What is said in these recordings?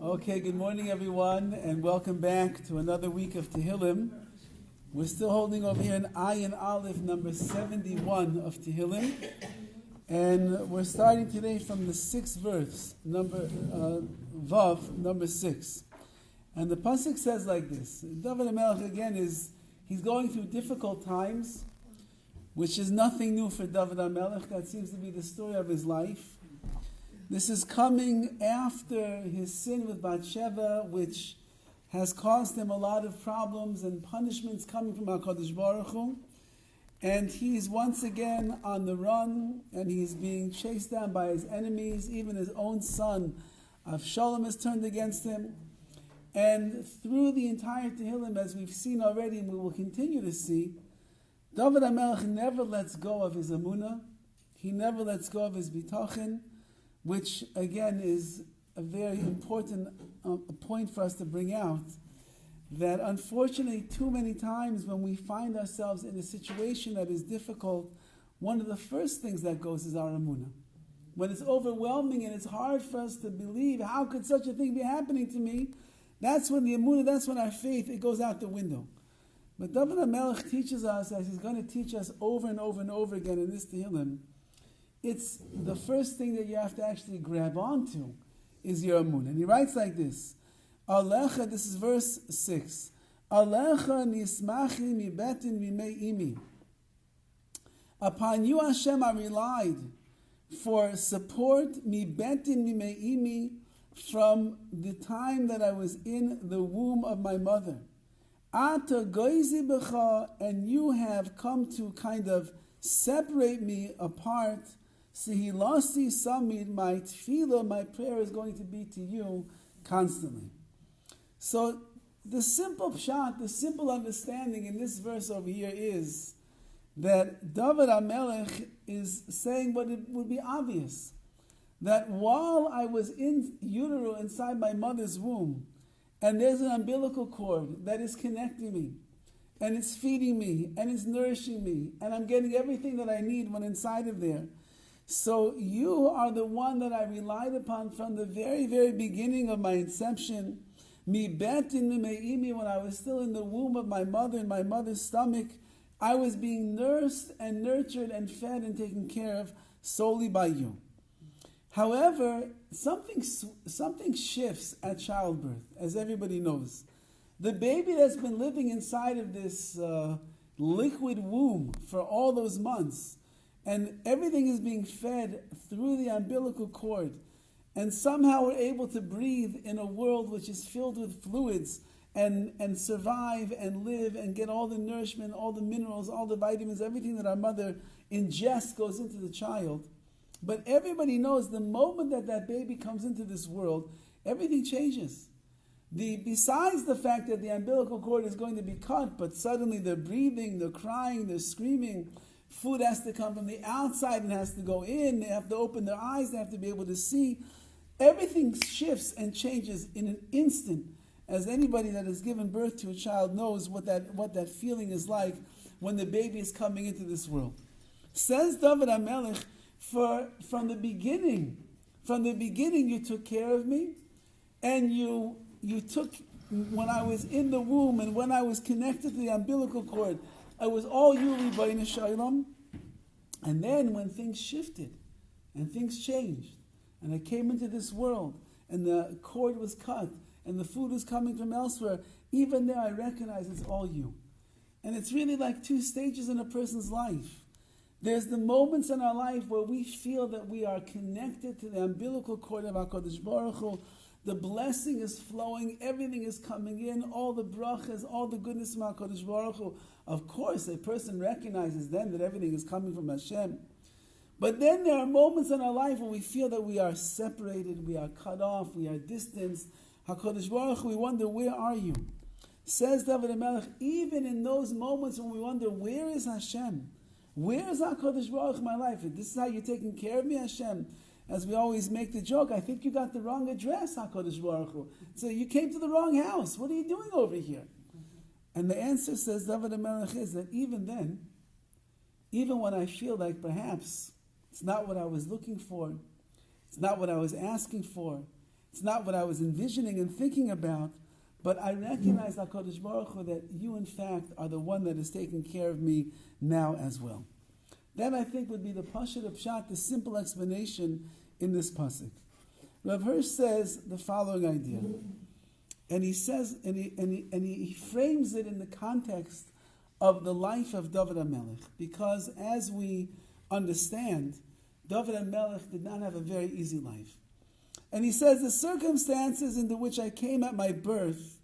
Okay, good morning everyone, and welcome back to another week of Tehillim. We're still holding over here in Ayin Aleph, number 71 of Tehillim. And we're starting today from the 6th verse, Vav, number 6. And the Pasuk says like this. Dovid HaMelech again he's going through difficult times, which is nothing new for Dovid HaMelech. That seems to be the story of his life. This is coming after his sin with Bathsheba, which has caused him a lot of problems and punishments coming from HaKadosh Baruch Hu. And he's once again on the run, and he's being chased down by his enemies. Even his own son, Avshalom, is turned against him. And through the entire Tehillim, as we've seen already, and we will continue to see, Dovid HaMelech never lets go of his emunah. He never lets go of his bitachon, which again is a very important point for us to bring out, that unfortunately too many times when we find ourselves in a situation that is difficult, one of the first things that goes is our emunah. When it's overwhelming and it's hard for us to believe, how could such a thing be happening to me? That's when the emunah, that's when our faith, it goes out the window. But Dovid HaMelech teaches us, as he's going to teach us over and over and over again in this Tehillim, it's the first thing that you have to actually grab onto is your emunah. And he writes like this, Alecha, this is verse 6, Alecha nismachi mi betin mimei imi. Upon you, Hashem, I relied for support mi betin mimei imi from the time that I was in the womb of my mother. Ata goizi b'cha, and you have come to kind of separate me apart. Sihilasi samid, my tefillah, my prayer is going to be to you constantly. So the simple pshat, the simple understanding in this verse over here is that Dovid HaMelech is saying what it would be obvious, that while I was in utero inside my mother's womb, and there's an umbilical cord that is connecting me, and it's feeding me, and it's nourishing me, and I'm getting everything that I need when inside of there. So you are the one that I relied upon from the very, very beginning of my inception. Mi betin mimeimi, when I was still in the womb of my mother, in my mother's stomach, I was being nursed and nurtured and fed and taken care of solely by you. However, something shifts at childbirth, as everybody knows. The baby that's been living inside of this liquid womb for all those months, and everything is being fed through the umbilical cord, and somehow we're able to breathe in a world which is filled with fluids and survive and live and get all the nourishment, all the minerals, all the vitamins, everything that our mother ingests goes into the child. But everybody knows the moment that baby comes into this world, everything changes. Besides the fact that the umbilical cord is going to be cut, but suddenly they're breathing, they're crying, they're screaming. Food has to come from the outside and has to go in. They have to open their eyes. They have to be able to see. Everything shifts and changes in an instant. As anybody that has given birth to a child knows what that feeling is like when the baby is coming into this world. Says Dovid HaMelech, from the beginning you took care of me, and you took, when I was in the womb and when I was connected to the umbilical cord, it was all you, Rabbi Shalom. And then when things shifted and things changed, and I came into this world, and the cord was cut, and the food was coming from elsewhere, even there I recognize it's all you. And it's really like two stages in a person's life. There's the moments in our life where we feel that we are connected to the umbilical cord of HaKadosh Baruch Hu. The blessing is flowing, everything is coming in, all the brachas, all the goodness from HaKadosh Baruch Hu. Of course, a person recognizes then that everything is coming from Hashem. But then there are moments in our life where we feel that we are separated, we are cut off, we are distanced. HaKadosh Baruch Hu, we wonder, where are you? Says Dovid HaMelech, even in those moments when we wonder, where is Hashem? Where is HaKadosh Baruch Hu in my life? This is how you're taking care of me, Hashem. As we always make the joke, I think you got the wrong address, HaKadosh Baruch Hu. So you came to the wrong house. What are you doing over here? And the answer, says Dovid HaMelech, is that even then, even when I feel like perhaps it's not what I was looking for, it's not what I was asking for, It's not what I was envisioning and thinking about, but I recognize, HaKadosh Baruch Hu, that you, in fact, are the one that is taking care of me now as well. That, I think, would be the Pashut of Pshat, the simple explanation in this pasuk. Rav Hirsch says the following idea, and he says, and he frames it in the context of the life of Dovid HaMelech, because as we understand, Dovid HaMelech did not have a very easy life. And he says, the circumstances into which I came at my birth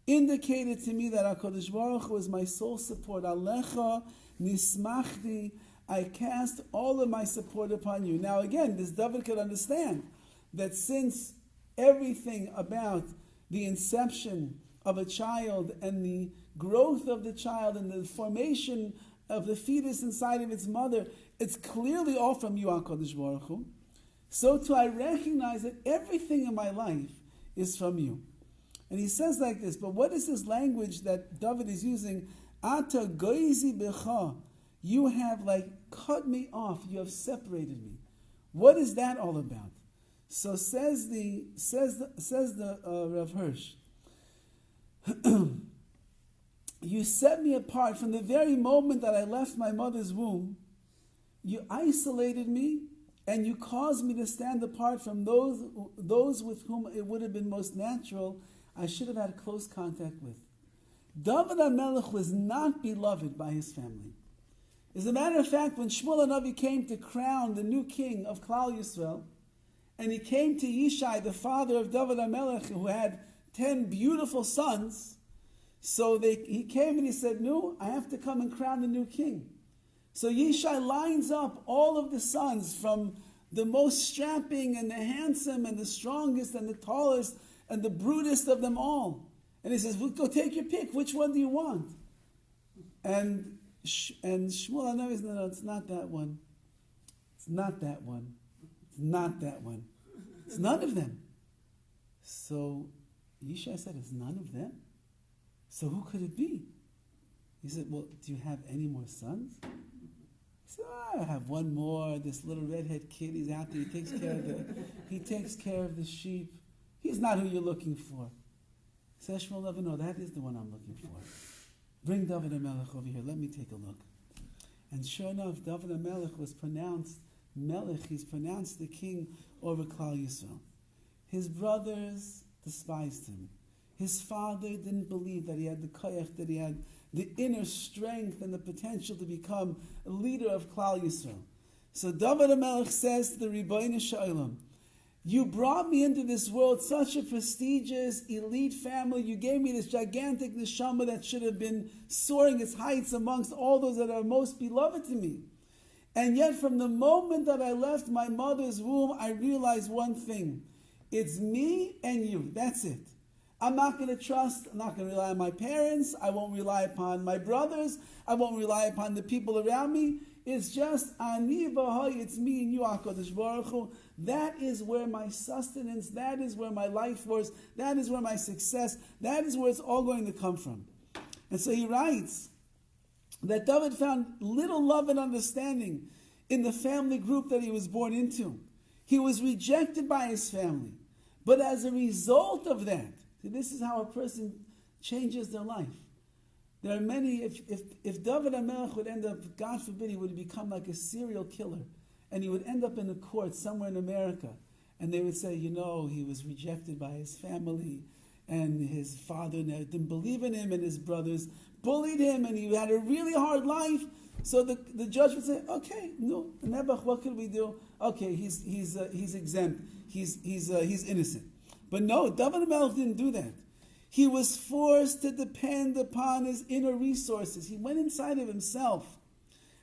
indicated to me that HaKadosh Baruch Hu was my sole support. Alecha nismachti, I cast all of my support upon you. Now again, this David could understand that since everything about the inception of a child and the growth of the child and the formation of the fetus inside of its mother, it's clearly all from you, HaKadosh Baruch Hu. So too I recognize that everything in my life is from you. And he says like this, but what is this language that David is using? Ata goizi becha. You have like cut me off. You have separated me. What is that all about? So says the Rav Hirsch. You set me apart from the very moment that I left my mother's womb. You isolated me, and you caused me to stand apart from those with whom it would have been most natural I should have had close contact with. Dovid HaMelech was not beloved by his family. As a matter of fact, when Shmuel HaNavi came to crown the new king of Klal Yisrael, and he came to Yishai, the father of Dovid HaMelech, who had 10 beautiful sons, so he came and he said, no, I have to come and crown the new king. So Yishai lines up all of the sons, from the most strapping and the handsome and the strongest and the tallest and the brutest of them all. And he says, well, go take your pick. Which one do you want? And Shmuel HaNavi says, no, it's not that one. It's not that one. It's not that one. It's none of them. So Yishai said, it's none of them? So who could it be? He said, well, do you have any more sons? He said, I have one more. This little redhead kid, he's out there. He takes care of the sheep. He's not who you're looking for. Says Shmuel HaNavi, no, that is the one I'm looking for. Bring Dovid HaMelech over here. Let me take a look. And sure enough, Dovid HaMelech was pronounced Melech. He's pronounced the king over Klal Yisrael. His brothers despised him. His father didn't believe that he had the koyach, that he had the inner strength and the potential to become a leader of Klal Yisrael. So Dovid HaMelech says to the Ribbono Shel Olam, you brought me into this world, such a prestigious, elite family. You gave me this gigantic neshama that should have been soaring its heights amongst all those that are most beloved to me. And yet from the moment that I left my mother's womb, I realized one thing. It's me and you. That's it. I'm not going to trust, I'm not going to rely on my parents. I won't rely upon my brothers. I won't rely upon the people around me. It's just ani v'hai, it's me and you, HaKadosh Baruch Hu. That is where my sustenance, that is where my life force, that is where my success, that is where it's all going to come from. And so he writes that David found little love and understanding in the family group that he was born into. He was rejected by his family. But as a result of that, see, this is how a person changes their life. There are many, if Dovid HaMelech would end up, God forbid, he would become like a serial killer, and he would end up in a court somewhere in America, and they would say, he was rejected by his family, and his father didn't believe in him, and his brothers bullied him, and he had a really hard life. So the judge would say, okay, no, Nebuch, what could we do? Okay, he's exempt, he's innocent. But no, Dovid HaMelech didn't do that. He was forced to depend upon his inner resources. He went inside of himself.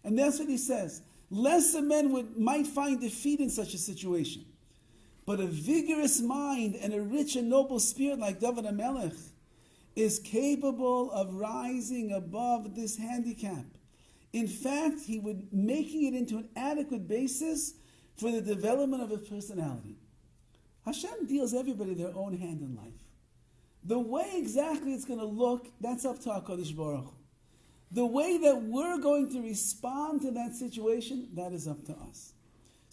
And that's what he says. Lesser men might find defeat in such a situation. But a vigorous mind and a rich and noble spirit like Dovid HaMelech is capable of rising above this handicap. In fact, he would making it into an adequate basis for the development of a personality. Hashem deals everybody their own hand in life. The way exactly it's going to look, that's up to HaKadosh Baruch Hu. The way that we're going to respond to that situation, that is up to us.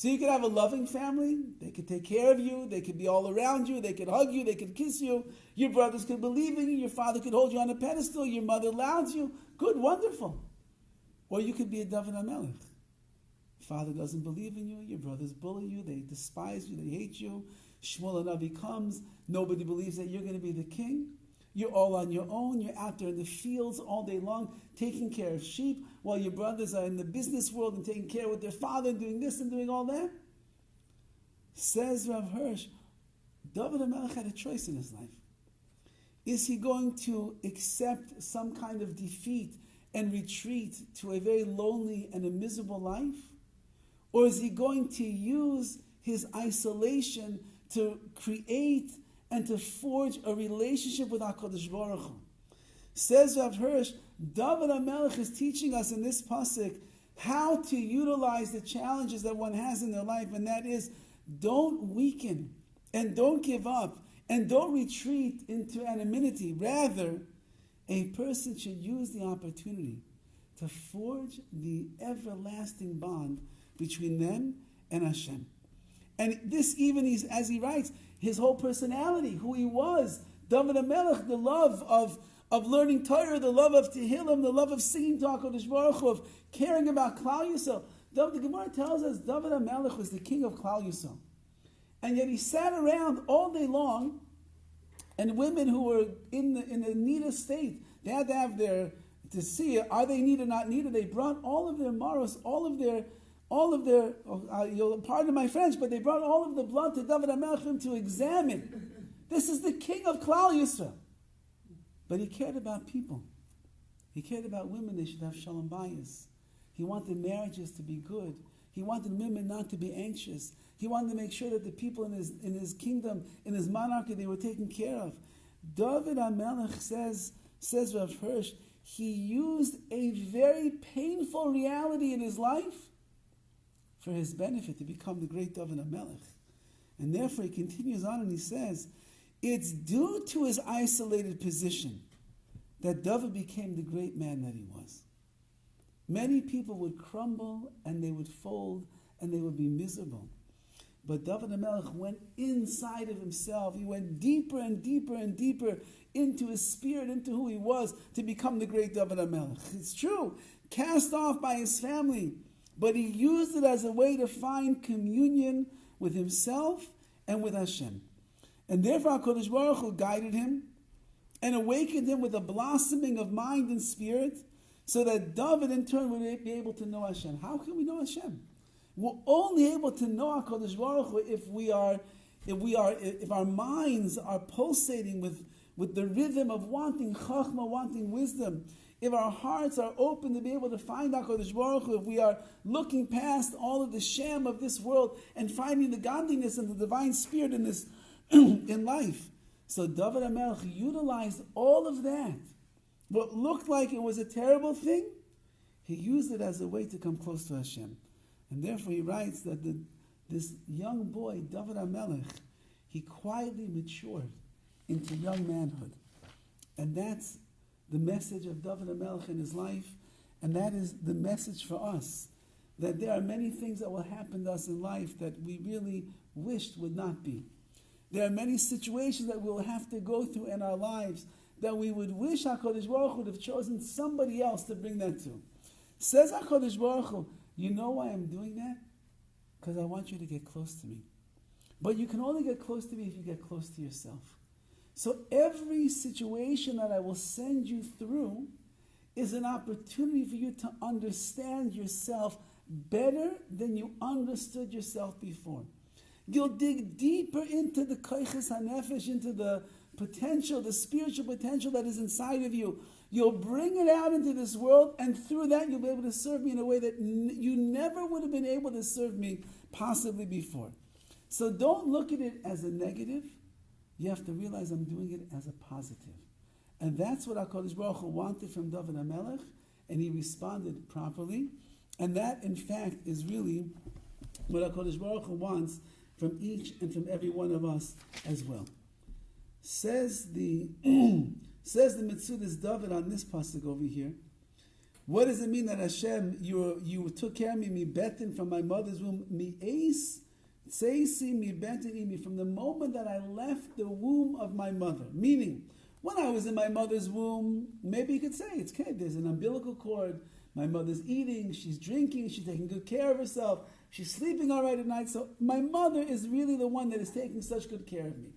So you could have a loving family. They could take care of you. They could be all around you. They could hug you. They could kiss you. Your brothers could believe in you. Your father could hold you on a pedestal. Your mother allows you. Good, wonderful. Or you could be a Dovid HaMelech. Father doesn't believe in you. Your brothers bully you. They despise you. They hate you. Shmuel Hanavi comes. Nobody believes that you're going to be the king. You're all on your own. You're out there in the fields all day long taking care of sheep while your brothers are in the business world and taking care with their father and doing this and doing all that. Says Rav Hirsch, Dovid HaMelech had a choice in his life. Is he going to accept some kind of defeat and retreat to a very lonely and a miserable life? Or is he going to use his isolation to create and to forge a relationship with HaKadosh Baruch Hu? Says Rav Hirsch, Dovid HaMelech is teaching us in this pasuk how to utilize the challenges that one has in their life, and that is, don't weaken and don't give up and don't retreat into anonymity. Rather, a person should use the opportunity to forge the everlasting bond between them and Hashem. And this even is, as he writes, his whole personality, who he was, Dovid HaMelech, the love of learning Torah, the love of Tehillim, the love of singing to HaKadosh Baruch Hu, of caring about Klal Yisrael. The Gemara tells us Dovid HaMelech was the king of Klal Yisrael. And yet he sat around all day long, and women who were in the needed state, they had to have to see, are they needed or not needed? They brought all of their maros, all of their, you'll pardon my French, but they brought all of the blood to Dovid HaMelech to examine. This is the king of Klal Yisrael. But he cared about people. He cared about women. They should have shalom bayis. He wanted marriages to be good. He wanted women not to be anxious. He wanted to make sure that the people in his kingdom, in his monarchy, they were taken care of. Dovid HaMelech says Rav Hirsch, he used a very painful reality in his life for his benefit to become the great Dovid HaMelech. And therefore he continues on and he says, it's due to his isolated position that Dovid became the great man that he was. Many people would crumble and they would fold and they would be miserable. But Dovid HaMelech went inside of himself. He went deeper and deeper and deeper into his spirit, into who he was, to become the great Dovid HaMelech. It's true, cast off by his family, but he used it as a way to find communion with himself and with Hashem. And therefore HaKadosh Baruch Hu guided him and awakened him with a blossoming of mind and spirit, so that Dovid in turn would be able to know Hashem. How can we know Hashem? We're only able to know HaKadosh Baruch Hu if our minds are pulsating with the rhythm of wanting chachma, wanting wisdom. If our hearts are open to be able to find HaKadosh Baruch Hu, if we are looking past all of the sham of this world and finding the godliness and the divine spirit in this in life. So Dovid HaMelech utilized all of that. What looked like it was a terrible thing, he used it as a way to come close to Hashem. And therefore he writes that this young boy, Dovid HaMelech, he quietly matured into young manhood. And that's the message of Dovid HaMelech in his life. And that is the message for us, that there are many things that will happen to us in life that we really wished would not be. There are many situations that we'll have to go through in our lives that we would wish HaKadosh Baruch Hu would have chosen somebody else to bring that to. Says HaKadosh Baruch Hu, you know why I'm doing that? Because I want you to get close to me. But you can only get close to me if you get close to yourself. So every situation that I will send you through is an opportunity for you to understand yourself better than you understood yourself before. You'll dig deeper into the koiches hanefesh, into the potential, the spiritual potential that is inside of you. You'll bring it out into this world, and through that you'll be able to serve me in a way that you never would have been able to serve me possibly before. So don't look at it as a negative. You have to realize I'm doing it as a positive. And that's what HaKadosh Baruch Hu wanted from Dovid HaMelech, and he responded properly. And that, in fact, is really what HaKadosh Baruch Hu wants from each and from every one of us as well. Says the Metzudas Dovid on this pasuk over here, What does it mean that Hashem, you took care of me, mi betin, from my mother's womb, mi eis, tseisi, mi betin imi, from the moment that I left the womb of my mother. Meaning, when I was in my mother's womb, maybe you could say, it's okay, there's an umbilical cord, my mother's eating, she's drinking, she's taking good care of herself, she's sleeping all right at night, so my mother is really the one that is taking such good care of me.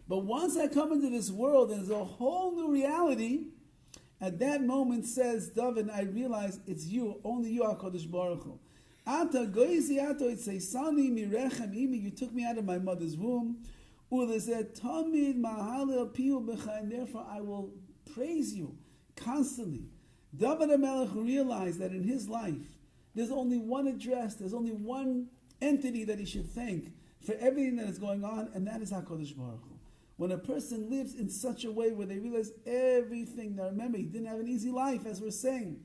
But once I come into this world, and there's a whole new reality. At that moment, says Dovid, I realize it's you, only you, HaKadosh Baruch Hu. Ata goizi ato itzeisani mirechem imi, you took me out of my mother's womb. Ulezeh tamid mahalel piu b'cha, and therefore I will praise you constantly. David HaMelech realized that in his life, there's only one address, there's only one entity that he should thank for everything that is going on, and that is HaKadosh Baruch Hu. When a person lives in such a way where they realize everything, now remember, he didn't have an easy life, as we're saying,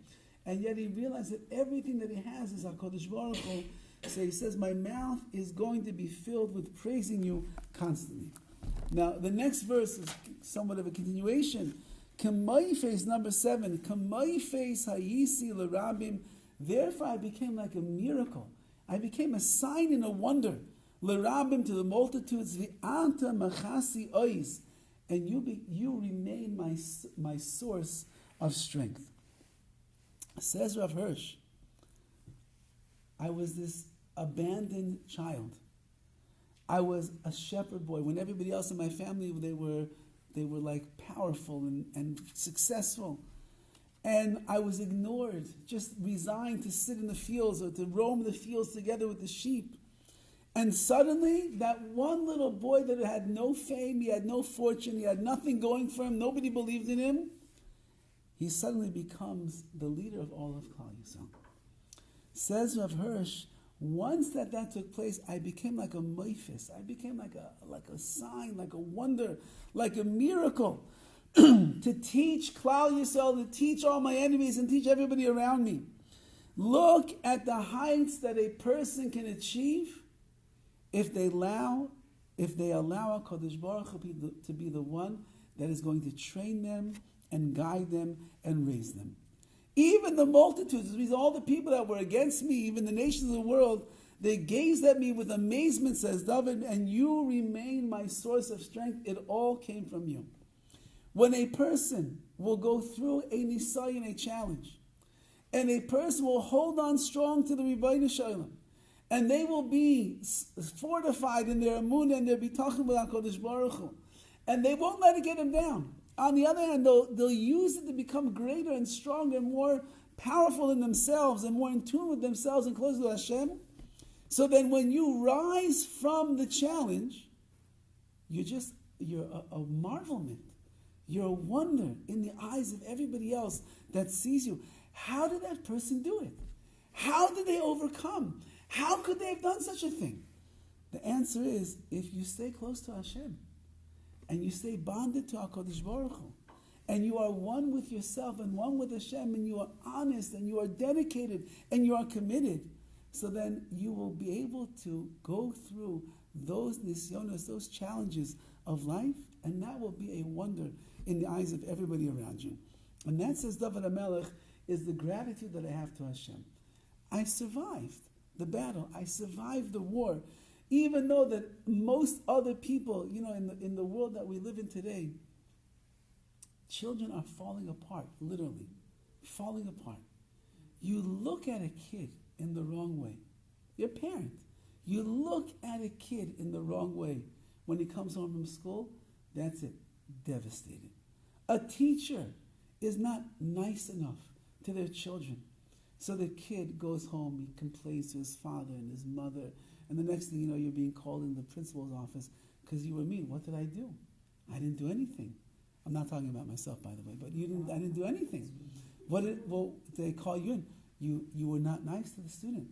and yet he realized that everything that he has is HaKadosh Baruch Hu. So he says, my mouth is going to be filled with praising you constantly. Now, the next verse is somewhat of a continuation. K'mayfes, number 7, K'mayfes hayisi l'rabim, therefore I became like a miracle. I became a sign and a wonder. L'rabim, to the multitudes, v'anta machasi ois, and you remain my source of strength. Says Rav Hirsch, I was this abandoned child. I was a shepherd boy. When everybody else in my family, they were like powerful and successful. And I was ignored, just resigned to sit in the fields or to roam the fields together with the sheep. And suddenly, that one little boy that had no fame, he had no fortune, he had nothing going for him, nobody believed in him, he suddenly becomes the leader of all of Klal Yisrael. Says Rav Hirsch, once that took place, I became like a moifis. I became like a sign, like a wonder, like a miracle to teach Klal Yisrael, to teach all my enemies and teach everybody around me. Look at the heights that a person can achieve if they allow HaKadosh Baruch Hu to be the one that is going to train them and guide them and raise them. Even the multitudes, these all the people that were against me, even the nations of the world, they gazed at me with amazement, says David, and you remain my source of strength. It all came from you. When a person will go through a nisayon, a challenge, and a person will hold on strong to the Rebbeinu Shalom, and they will be fortified in their emunah and their bitachon with HaKadosh Baruch Hu, and they won't let it get them down. On the other hand, they'll use it to become greater and stronger and more powerful in themselves and more in tune with themselves and closer to Hashem. So then when you rise from the challenge, you're a marvelment. You're a wonder in the eyes of everybody else that sees you. How did that person do it? How did they overcome? How could they have done such a thing? The answer is, if you stay close to Hashem, and you stay bonded to HaKadosh Baruch Hu, and you are one with yourself and one with Hashem, and you are honest, and you are dedicated, and you are committed, so then you will be able to go through those nisyonos, those challenges of life, and that will be a wonder in the eyes of everybody around you. And that, says Dovid HaMelech, is the gratitude that I have to Hashem. I survived the battle. I survived the war. Even though that most other people, in the world that we live in today, children are falling apart, literally, falling apart. You look at a kid in the wrong way. Your parent, you look at a kid in the wrong way. When he comes home from school, that's it, devastated. A teacher is not nice enough to their children. So the kid goes home, he complains to his father and his mother, and the next thing you know, you're being called in the principal's office because you were mean. What did I do? I didn't do anything. I'm not talking about myself, by the way, but I didn't do anything. They call you in. You were not nice to the student.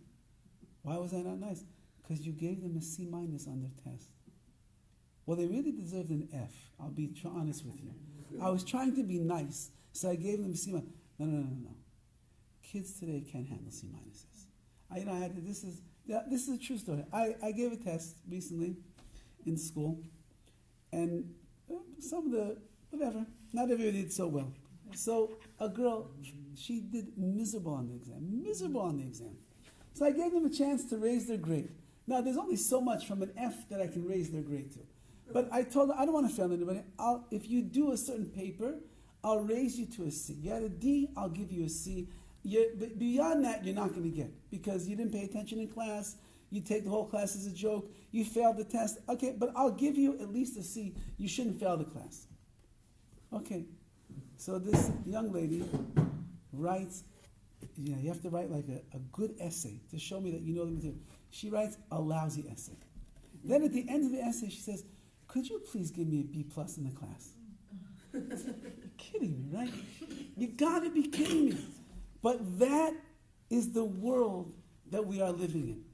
Why was I not nice? Because you gave them a C- on their test. Well, they really deserved an F. I'll be honest with you. I was trying to be nice, so I gave them a C-. No. Kids today can't handle C-. This is a true story. I gave a test recently in school, and some of not everybody did so well. So a girl, She did miserable on the exam. So I gave them a chance to raise their grade. Now, there's only so much from an F that I can raise their grade to. But I told her, I don't want to fail anybody. If you do a certain paper, I'll raise you to a C. You had a D, I'll give you a C. But beyond that, you're not going to get, because you didn't pay attention in class. You take the whole class as a joke. You failed the test. Okay, but I'll give you at least a C. You shouldn't fail the class. Okay. So this young lady writes, you have to write like a good essay to show me that you know the material. She writes a lousy essay. Then at the end of the essay, she says, could you please give me a B+ in the class? You're kidding me, right? You got to be kidding me. But that is the world that we are living in.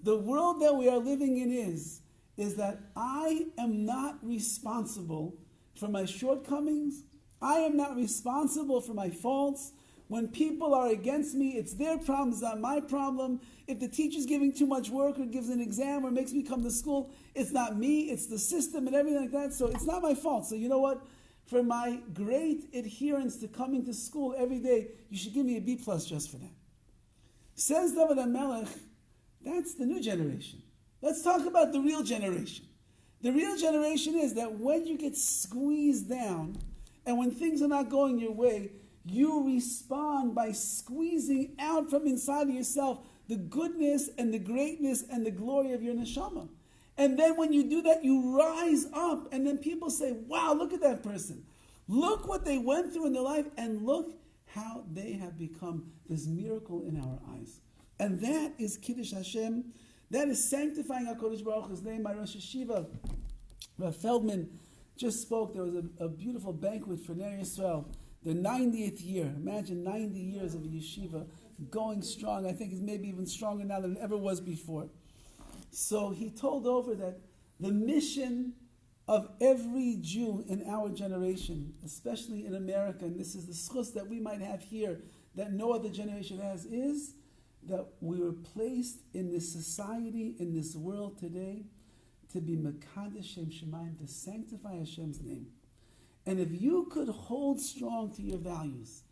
The world that we are living in is that I am not responsible for my shortcomings. I am not responsible for my faults. When people are against me, it's their problem, it's not my problem. If the teacher's giving too much work or gives an exam or makes me come to school, it's not me, it's the system and everything like that. So it's not my fault. So you know what? For my great adherence to coming to school every day, you should give me a B+ just for that. Says Dovid HaMelech, that's the new generation. Let's talk about the real generation. The real generation is that when you get squeezed down and when things are not going your way, you respond by squeezing out from inside of yourself the goodness and the greatness and the glory of your neshama. And then when you do that, you rise up, and then people say, wow, look at that person. Look what they went through in their life, and look how they have become this miracle in our eyes. And that is Kiddush Hashem. That is sanctifying HaKadosh Baruch Hu's name. My Rosh Hashiva, Rav Feldman, just spoke. There was a beautiful banquet for Ner Yisrael. The 90th year. Imagine 90 years of a yeshiva going strong. I think it's maybe even stronger now than it ever was before. So he told over that the mission of every Jew in our generation, especially in America, and this is the schus that we might have here that no other generation has, is that we were placed in this society, in this world today, to be Mekadesh Shem Shemayim, to sanctify Hashem's name. And if you could hold strong to your values,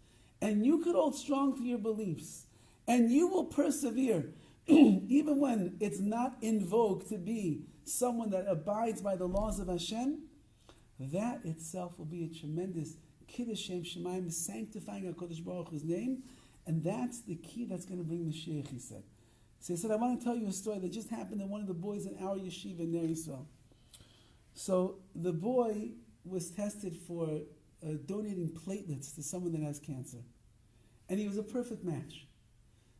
and you could hold strong to your beliefs, and you will persevere, even when it's not in vogue to be someone that abides by the laws of Hashem, that itself will be a tremendous Kiddush Shem Shemayim, sanctifying HaKadosh Baruch Hu's name, and that's the key that's going to bring Mashiach, he said. So he said, I want to tell you a story that just happened to one of the boys in our yeshiva in Ner Yisrael. So the boy was tested for donating platelets to someone that has cancer. And he was a perfect match.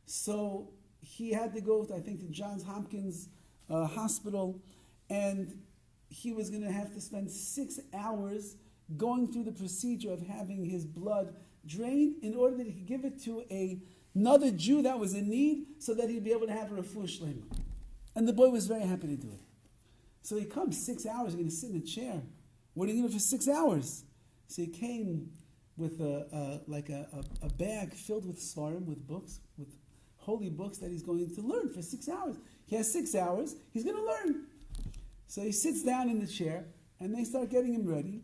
So he had to go, I think, to Johns Hopkins Hospital, and he was going to have to spend 6 hours going through the procedure of having his blood drained in order that he could give it to another Jew that was in need so that he'd be able to have a refuah shlema. And the boy was very happy to do it. So he comes 6 hours, he's going to sit in a chair. What are you going to do for 6 hours? So he came with a bag filled with svarim, with books, with holy books that he's going to learn for 6 hours. He has 6 hours, he's going to learn. So he sits down in the chair, and they start getting him ready.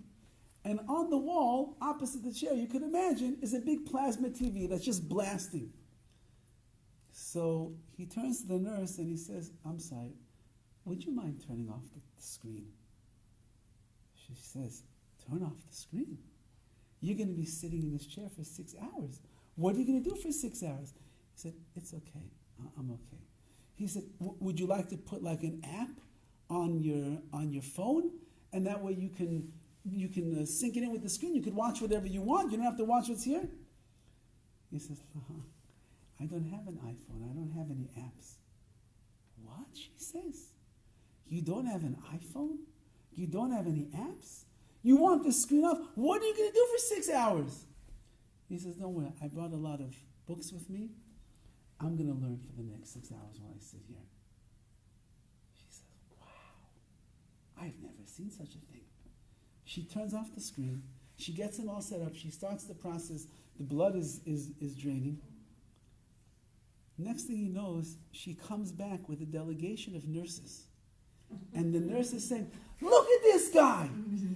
And on the wall, opposite the chair, you could imagine, is a big plasma TV that's just blasting. So he turns to the nurse and he says, I'm sorry, would you mind turning off the screen? She says, turn off the screen. You're going to be sitting in this chair for 6 hours. What are you going to do for 6 hours? He said, it's okay. I'm okay. He said, would you like to put like an app on your phone? And that way you can sync it in with the screen. You could watch whatever you want. You don't have to watch what's here. He says, I don't have an iPhone. I don't have any apps. What? She says. You don't have an iPhone? You don't have any apps? You want the screen off? What are you going to do for 6 hours? He says, don't worry. I brought a lot of books with me. I'm going to learn for the next 6 hours while I sit here. She says, wow. I've never seen such a thing. She turns off the screen. She gets him all set up. She starts the process. The blood is draining. Next thing he knows, she comes back with a delegation of nurses. And the nurse is saying, look at this guy.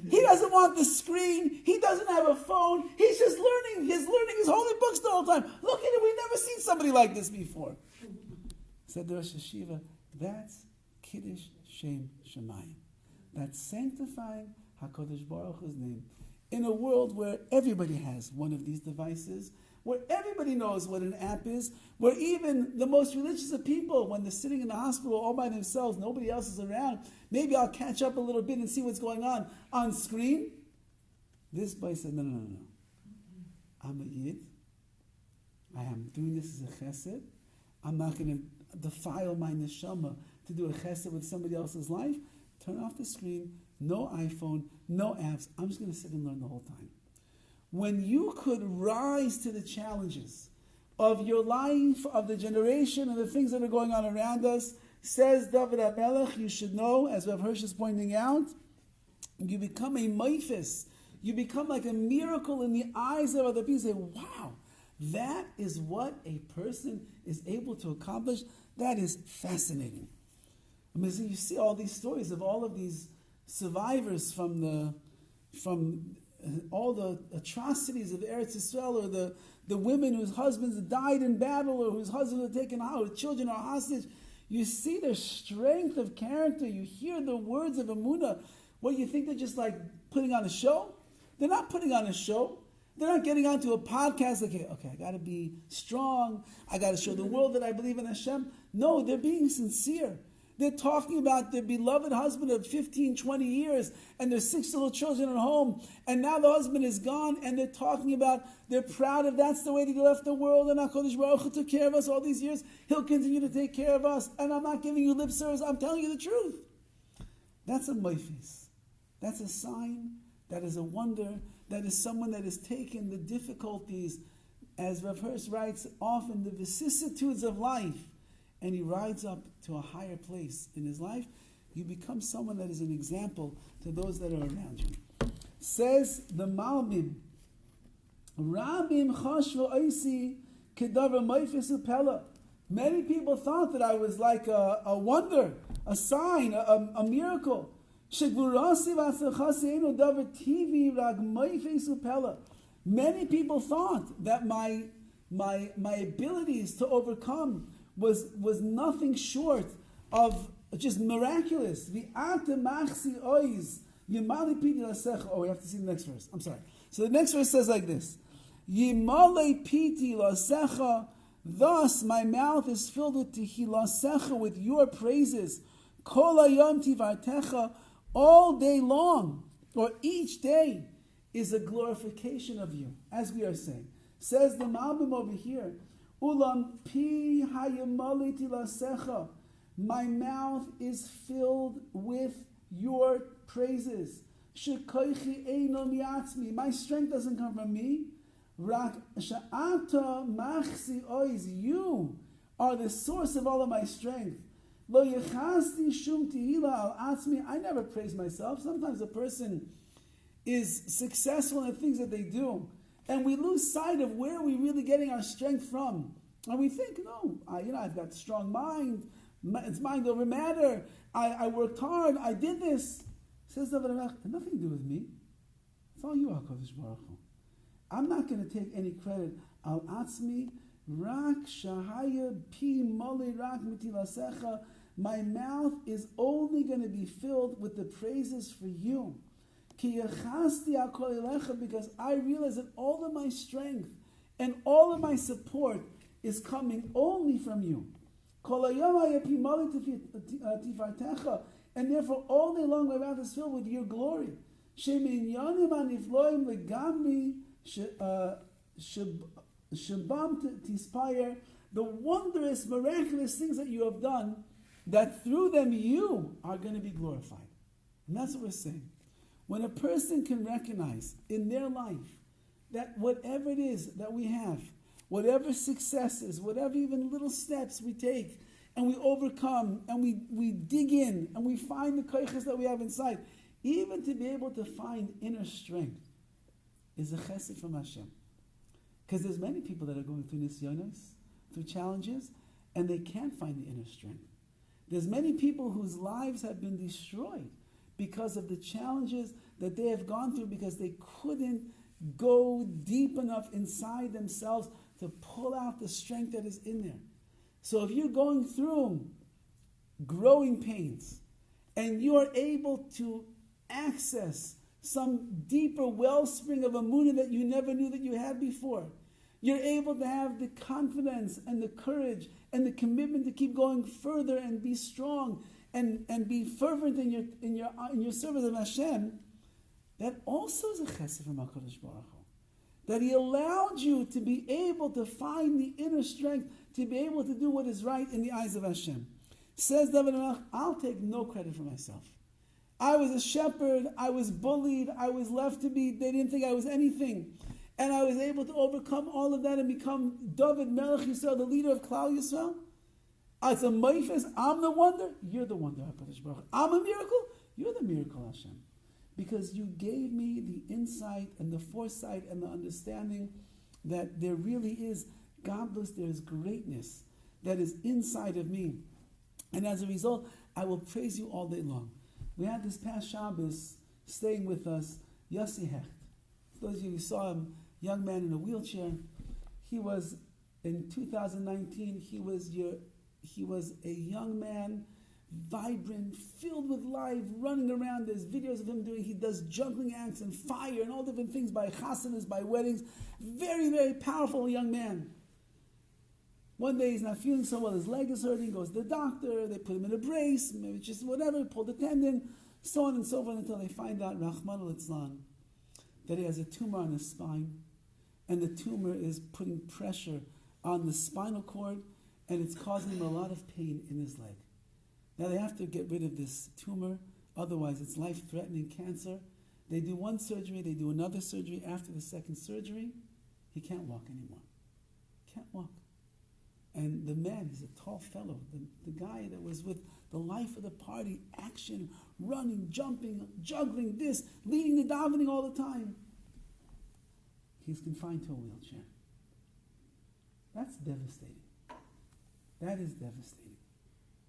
He doesn't want the screen. He doesn't have a phone. He's just learning. He's learning his holy books the whole time. Look at him. We've never seen somebody like this before. Said the Rosh Hashiva, that's Kiddush Shem Shemayim. That's sanctifying HaKadosh Baruch Hu's name. In a world where everybody has one of these devices, where everybody knows what an app is, where even the most religious of people, when they're sitting in the hospital all by themselves, nobody else is around, maybe I'll catch up a little bit and see what's going on screen. This boy said, no. I'm a Yid. I am doing this as a chesed. I'm not going to defile my neshama to do a chesed with somebody else's life. Turn off the screen, no iPhone, no apps. I'm just going to sit and learn the whole time. When you could rise to the challenges of your life, of the generation, and the things that are going on around us, says Dovid HaMelech, you should know, as Rav Hirsch is pointing out, you become a meifis. You become like a miracle in the eyes of other people. Say, wow, that is what a person is able to accomplish. That is fascinating. I mean, so you see all these stories of all of these survivors from all the atrocities of Eretz Yisrael, or the women whose husbands died in battle, or whose husbands were taken out, or children are hostage. You see their strength of character. You hear the words of Emunah. What, you think they're just like putting on a show? They're not putting on a show. They're not getting onto a podcast like, okay, I got to be strong. I got to show the world that I believe in Hashem. No, they're being sincere. They're talking about their beloved husband of 15, 20 years, and their 6 little children at home, and now the husband is gone, and they're talking about, they're proud of that's the way that he left the world, and HaKadosh Baruch Hu took care of us all these years. He'll continue to take care of us, and I'm not giving you lip service, I'm telling you the truth. That's a meifis. That's a sign, that is a wonder, that is someone that has taken the difficulties, as Rav Hirsch writes, often the vicissitudes of life, and he rides up to a higher place in his life. You become someone that is an example to those that are around you. Says the Malbim, Rabim chashvu oisi kedavar meifis upela. Many people thought that I was like a wonder, a sign, a miracle. Shegvurasi v'atzachasi eno davar tivi rag meifis upela. Many people thought that my abilities to overcome was nothing short of just miraculous. Oh, we have to see the next verse. I'm sorry. So the next verse says like this: Yimale piti lasecha. Thus my mouth is filled with tehilasecha, with your praises. Kol hayom tivartecha. All day long, or each day, is a glorification of you, as we are saying. Says the Malbim over here, Ulam pi hayamali tilasecha. My mouth is filled with your praises. Shekoichi eino miatzmi. My strength doesn't come from me. Rak sha'ata machsi oiz. You are the source of all of my strength. Lo yechasti shum tehila al atzmi. I never praise myself. Sometimes a person is successful in the things that they do, and we lose sight of where we're really getting our strength from. And we think, no, I've got a strong mind. It's mind over matter. I worked hard. I did this. Says Dovid HaMelech, it had nothing to do with me. It's all you, HaKadosh Baruch Hu. I'm not going to take any credit. Al atzmi rak shahaya pi moli rak mitilasecha. My mouth is only going to be filled with the praises for you. Ki yachasti akol elecha, because I realize that all of my strength and all of my support is coming only from you. And therefore all day long my mouth is filled with your glory. The wondrous, miraculous things that you have done, that through them you are going to be glorified. And that's what we're saying. When a person can recognize in their life that whatever it is that we have, whatever successes, whatever even little steps we take, and we overcome, and we dig in, and we find the koiches that we have inside, even to be able to find inner strength, is a chesed from Hashem. Because there's many people that are going through nisyonos, through challenges, and they can't find the inner strength. There's many people whose lives have been destroyed because of the challenges that they have gone through because they couldn't go deep enough inside themselves to pull out the strength that is in there. So if you're going through growing pains and you are able to access some deeper wellspring of emunah that you never knew that you had before, you're able to have the confidence and the courage and the commitment to keep going further and be strong and be fervent in your service of Hashem. That also is a chesed from HaKadosh Baruch Hu. That He allowed you to be able to find the inner strength to be able to do what is right in the eyes of Hashem. Says David HaMelech, I'll take no credit for myself. I was a shepherd, I was bullied, I was left to be, they didn't think I was anything. And I was able to overcome all of that and become Dovid Melech Yisrael, the leader of Klal Yisrael. It's a maifes, I'm the wonder, you're the wonder, HaKadosh Baruch Hu. I'm a miracle, you're the miracle, Hashem. Because you gave me the insight and the foresight and the understanding that there really is godless, there is greatness that is inside of me. And as a result, I will praise you all day long. We had this past Shabbos staying with us, Yossi Hecht. For those of you who saw him, young man in a wheelchair, he was, in 2019, he was a young man, vibrant, filled with life, running around. There's videos of him he does juggling acts and fire and all different things by chasanas, by weddings. Very, very powerful young man. One day he's not feeling so well, his leg is hurting, goes to the doctor, they put him in a brace, maybe just whatever, pulled the tendon, so on and so forth, until they find out, Rahman al-Itzlan, that he has a tumor on his spine, and the tumor is putting pressure on the spinal cord, and it's causing him a lot of pain in his leg. Now they have to get rid of this tumor, otherwise it's life-threatening cancer. They do one surgery, they do another surgery. After the second surgery, he can't walk anymore. Can't walk. And the man, he's a tall fellow, the guy that was with the life of the party, action, running, jumping, juggling this, leading the davening all the time. He's confined to a wheelchair. That's devastating. That is devastating.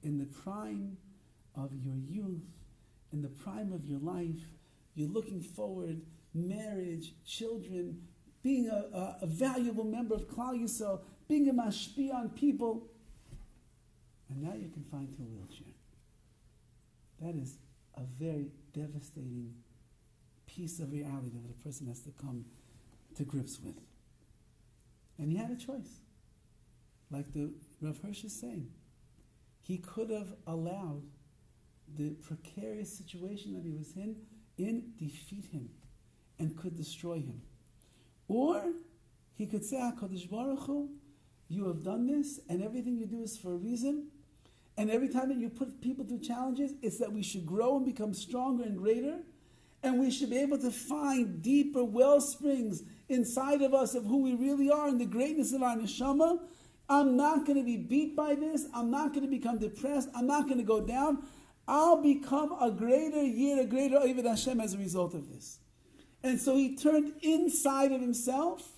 In the prime of your youth, in the prime of your life, you're looking forward, marriage, children, being a valuable member of Klal Yisrael, being a mashpi on people, and now you're confined to a wheelchair. That is a very devastating piece of reality that a person has to come to grips with. And he had a choice. Like the Rav Hirsch is saying, he could have allowed the precarious situation that he was in defeat him and could destroy him. Or he could say, HaKadosh Baruch Hu, you have done this, and everything you do is for a reason. And every time that you put people through challenges, it's that we should grow and become stronger and greater. And we should be able to find deeper well springs inside of us of who we really are and the greatness of our neshama. I'm not going to be beat by this. I'm not going to become depressed. I'm not going to go down. I'll become a greater yid, a greater Oved Hashem as a result of this. And so he turned inside of himself,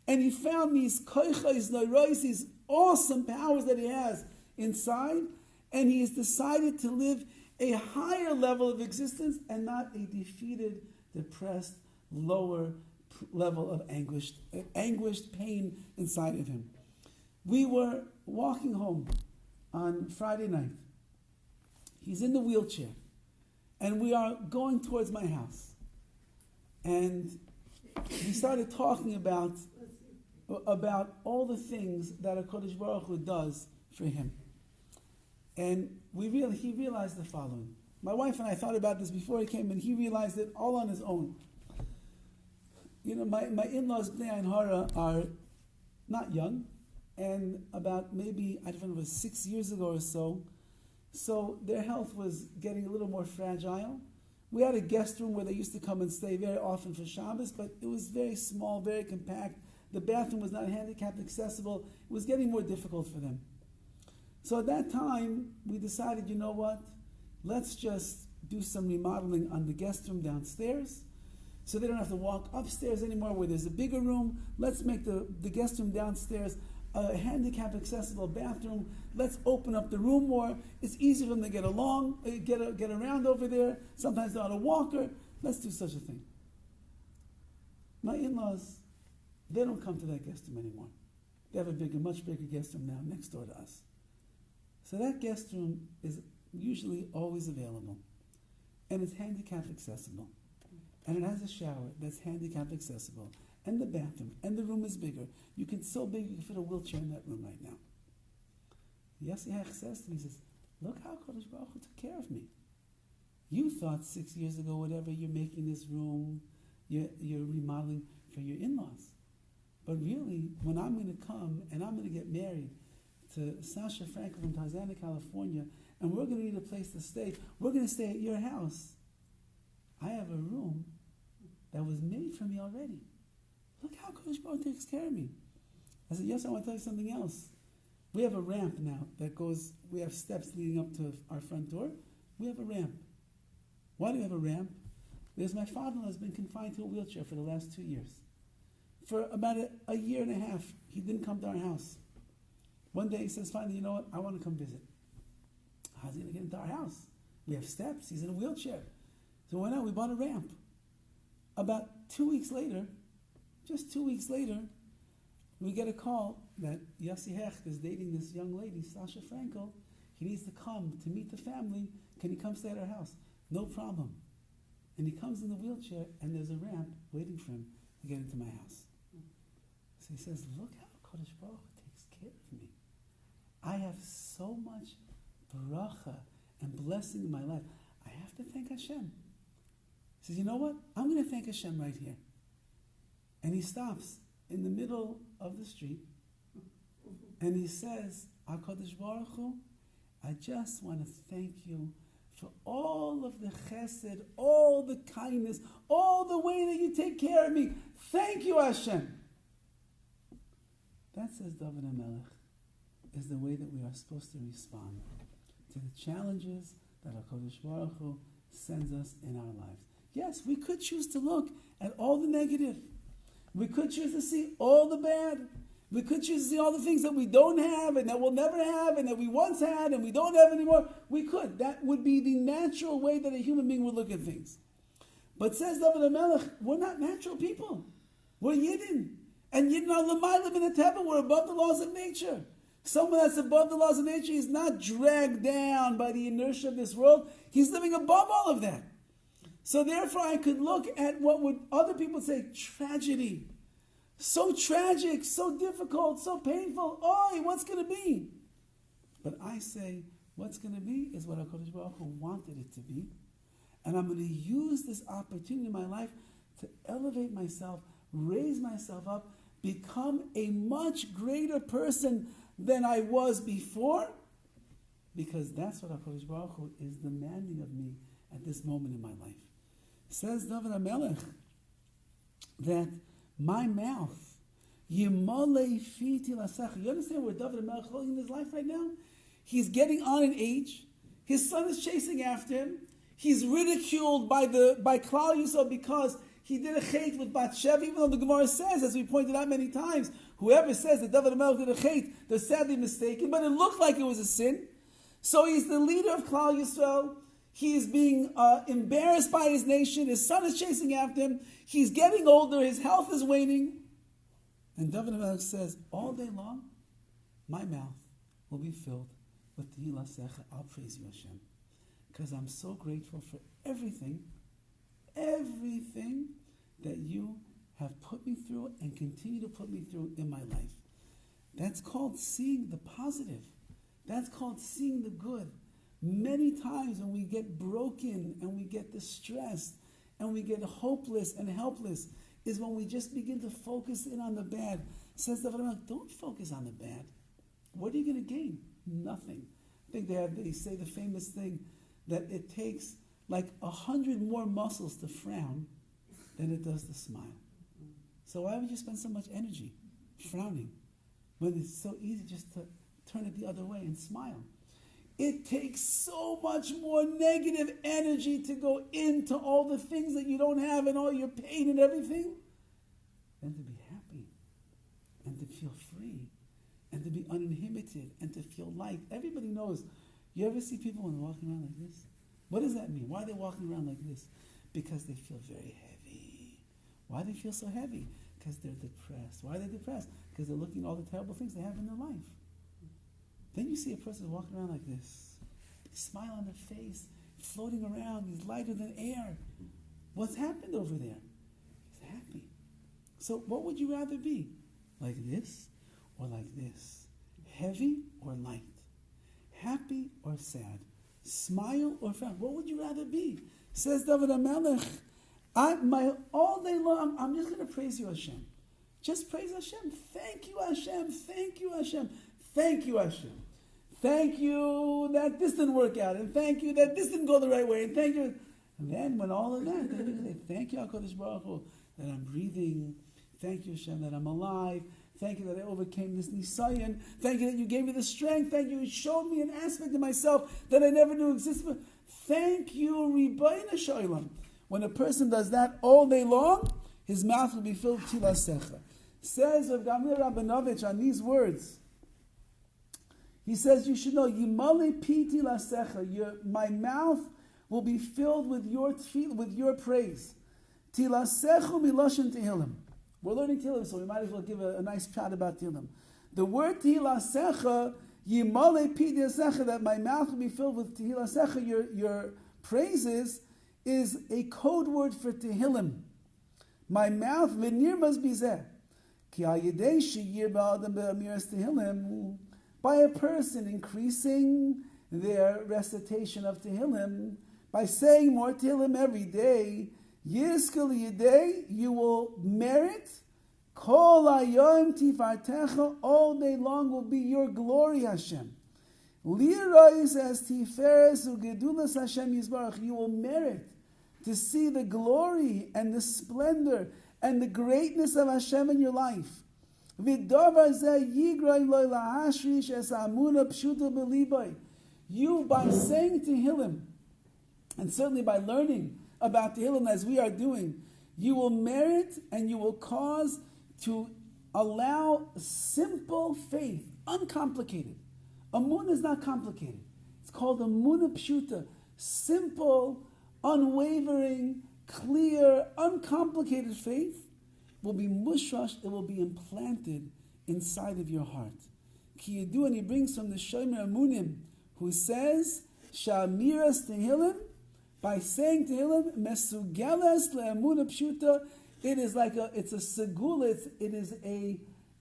and he found these koichos, noiros, these awesome powers that he has inside, and he has decided to live a higher level of existence and not a defeated, depressed, lower level of anguished pain inside of him. We were walking home on Friday night. He's in the wheelchair, and we are going towards my house. And we started talking about all the things that HaKadosh Baruch Hu does for him. And he realized the following. My wife and I thought about this before he came, and he realized it all on his own. You know, my in-laws, Bnei Ayin Hara, are not young, and about maybe, I don't know, it was 6 years ago or so, so their health was getting a little more fragile. We had a guest room where they used to come and stay very often for Shabbos, but it was very small, very compact. The bathroom was not handicapped accessible. It was getting more difficult for them. So at that time, we decided, you know what? Let's just do some remodeling on the guest room downstairs so they don't have to walk upstairs anymore where there's a bigger room. Let's make the guest room downstairs a handicap accessible bathroom. Let's open up the room more. It's easier for them to get along, get around over there. Sometimes they're on a walker. Let's do such a thing. My in-laws, they don't come to that guest room anymore. They have a much bigger guest room now next door to us. So that guest room is usually always available. And it's handicap accessible. And it has a shower that's handicap accessible. And the bathroom. And the room is bigger. You can so big you can fit a wheelchair in that room right now. Yossi Hech says to me, he says, look how Kodesh Baruch Hu took care of me. You thought 6 years ago, whatever, you're making this room, you're remodeling for your in-laws. But really, when I'm going to come and I'm going to get married to Sasha Frankel from Tarzana, California, and we're going to need a place to stay, we're going to stay at your house. I have a room that was made for me already. Look how Kodesh Baruch Hu takes care of me. I said, yes, I want to tell you something else. We have a ramp now that goes, we have steps leading up to our front door. We have a ramp. Why do we have a ramp? Because my father-in-law has been confined to a wheelchair for the last 2 years. For about a year and a half, he didn't come to our house. One day he says, finally, you know what? I want to come visit. How's he going to get into our house? We have steps. He's in a wheelchair. So we went out, we bought a ramp. About 2 weeks later, just 2 weeks later, we get a call that Yossi Hecht is dating this young lady, Sasha Frankel. He needs to come to meet the family. Can he come stay at our house? No problem. And he comes in the wheelchair, and there's a ramp waiting for him to get into my house. So he says, look how Kodesh Baruch Hu takes care of me. I have so much bracha and blessing in my life. I have to thank Hashem. He says, you know what? I'm going to thank Hashem right here. And he stops in the middle of the street, and he says, HaKadosh Baruch Hu, I just want to thank you for all of the chesed, all the kindness, all the way that you take care of me. Thank you, Hashem. That, says Dovid HaMelech, is the way that we are supposed to respond to the challenges that HaKadosh Baruch Hu sends us in our lives. Yes, we could choose to look at all the negative. We could choose to see all the bad. We could choose to see all the things that we don't have and that we'll never have and that we once had and we don't have anymore. We could. That would be the natural way that a human being would look at things. But says Dovid HaMelech, we're not natural people. We're Yidden. And Yidden are l'mayla min hateva. We're above the laws of nature. Someone that's above the laws of nature is not dragged down by the inertia of this world. He's living above all of that. So therefore I could look at what would other people say, tragedy. So tragic, so difficult, so painful. Oh, what's going to be? But I say, what's going to be is what HaKadosh Baruch Hu wanted it to be. And I'm going to use this opportunity in my life to elevate myself, raise myself up, become a much greater person than I was before, because that's what HaKadosh Baruch Hu is demanding of me at this moment in my life. Says Dovid HaMelech that my mouth, Yimolei fiti lasach. You understand where Dovid HaMelech is holding in his life right now? He's getting on in age. His son is chasing after him. He's ridiculed by Klal Yisrael because he did a chait with Bat-Sheva, even though the Gemara says, as we pointed out many times, whoever says that Dovid HaMelech did a chait, they're sadly mistaken, but it looked like it was a sin. So he's the leader of Klal Yisrael. He is being embarrassed by his nation. His son is chasing after him. He's getting older. His health is waning. And Dovid HaMelech says, all day long, my mouth will be filled with Tehillah Secha. I'll praise you, Hashem. Because I'm so grateful for everything that you have put me through and continue to put me through in my life. That's called seeing the positive. That's called seeing the good. Many times when we get broken and we get distressed and we get hopeless and helpless is when we just begin to focus in on the bad. Says the Rabbi, don't focus on the bad. What are you going to gain? Nothing. I think they say the famous thing that it takes like 100 more muscles to frown than it does to smile. So why would you spend so much energy frowning when it's so easy just to turn it the other way and smile? It takes so much more negative energy to go into all the things that you don't have and all your pain and everything than to be happy and to feel free and to be uninhibited and to feel light. Everybody knows. You ever see people when they're walking around like this? What does that mean? Why are they walking around like this? Because they feel very heavy. Why do they feel so heavy? Because they're depressed. Why are they depressed? Because they're looking at all the terrible things they have in their life. Then you see a person walking around like this. Smile on their face, floating around. He's lighter than air. What's happened over there? He's happy. So what would you rather be? Like this or like this? Heavy or light? Happy or sad? Smile or frown? What would you rather be? Says David HaMelech, all day long, I'm just going to praise you, Hashem. Just praise Hashem. Thank you, Hashem. Thank you, Hashem. Thank you, Hashem. Thank you that this didn't work out, and thank you that this didn't go the right way, and thank you. And then when all of that, then you say, thank you, HaKadosh Baruch Hu, that I'm breathing. Thank you, Hashem, that I'm alive. Thank you that I overcame this Nisayan. Thank you that you gave me the strength. Thank you, you showed me an aspect of myself that I never knew existed. Thank you, Ribayna Shaylam. When a person does that all day long, his mouth will be filled with tilasecha. Says Rav Gamliel Rabinovich on these words, he says, you should know, Yimale pi tilasecha, my mouth will be filled with your praise. Tilasechu miloshen Tehillim. We're learning Tehillim, so we might as well give a nice chat about Tehillim. The word tilasecha, Yimale pi tilasecha, that my mouth will be filled with tilasecha, your praises, is a code word for Tehillim. My mouth, v'nir must be zeh. Ki al-yedei sheyir ba'adam be'amiras Tehillim, by a person increasing their recitation of Tehillim, by saying more Tehillim every day, Yizkel Yidei, you will merit, Kol Hayom Tifartecha, all day long will be your glory, Hashem. Lirois as Tiferes Ugedulas Hashem Yisbarach, you will merit to see the glory and the splendor and the greatness of Hashem in your life. You, by saying Tehillim, and certainly by learning about Tehillim as we are doing, you will merit and you will cause to allow simple faith, uncomplicated. Amunah is not complicated. It's called Amunah Pshuta, simple, unwavering, clear, uncomplicated faith will be mushrash, it will be implanted inside of your heart. Ki Yedu, and he brings from the Shomer Amunim, who says, Sha'amiras Tehillim, by saying Tehillim, Mesugeles le'amuna pshuta, it's a segula,